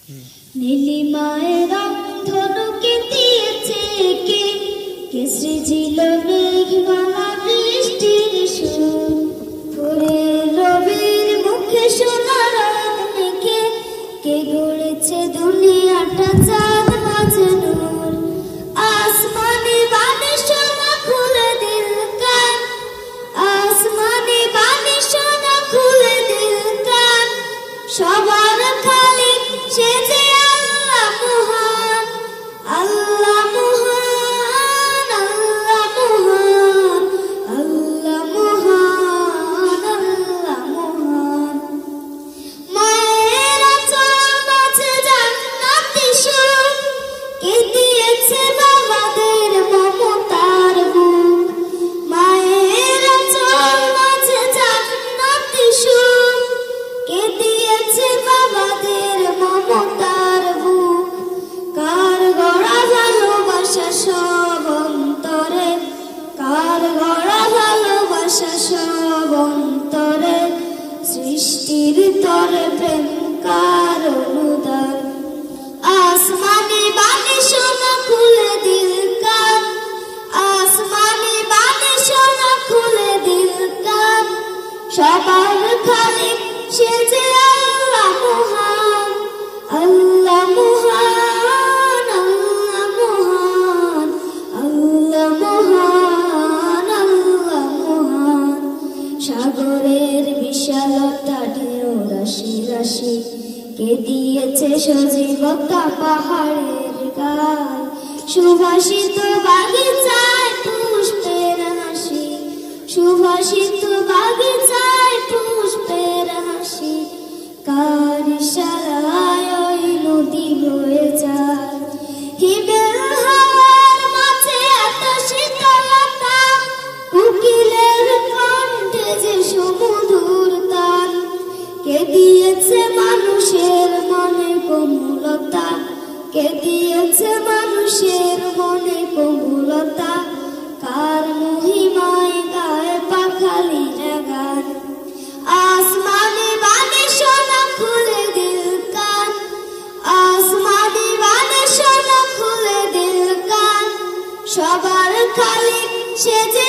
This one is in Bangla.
নীলিমায় রং ধনুকে দিয়েছে কে, কে সৃজিল মেঘমালা বৃষ্টির সুর। ভোরের রবির মুখে সোনার রং মেখে, কে গড়েছে দুনিয়াটা চাঁদ মাঝে নূর। আসমানি বাণী শোনা খুলে দিল কান, আসমানি বাণী শোনা খুলে দিল কান। সবার খালিক সে যে আল্লাহ মহান, আল্লাহ মহান, আল্লাহ মহান, আল্লাহ মহান, আল্লাহ মহান। মায়ের আঁচল মাঝে জান্নাতি সুখ, কে দিয়েছে বাবাদের মমতার বুক। মায়ের আঁচল মাঝে জান্নাতি সুখ, কে দিয়েছে বাবাদের মমতার বুক। কার গড়া ভালোবাসা সব অন্তরে, কার গড়া ভালোবাসা সব অন্তরে। সৃষ্টির তরে প্রেম কার অনুদান। আসমানি বাণী শোনা খুলে দিল কান, আসমানি বাণী শোনা খুলে দিল কান। সবার খালিক সে যে আল্লাহ মহান, আল্লাহ মহান, আল্লাহ মহান, আল্লাহ মহান, আল্লাহ মহান। সাগরের বিশালতা ঢেউ রাশি রাশি, কে দিয়েছে সজীবতা পাহাড়ের গায়। সুভাষিত বাগিচায় পুষ্পের হাসি, সুভাষিত বাগিচায় পুষ্পের হাসি। কার ইশারায় ওই নদী বয়ে যায়। হিমেল হাওয়ার মাঝে এত শীতলতা, কোকিলের কণ্ঠে যে সুমধুর তান। কে দিয়েছে মানুষের মনে কোমলতা, কে দিয়েছে মানুষের মনে কোমলতা। কার মহিমায় গায়ে পাখালিরা গান। আসমানি বাণী শোনা খুলে দিল কান, আসমানি বাণী শোনা খুলে দিল কান। সবার খালিক সে যে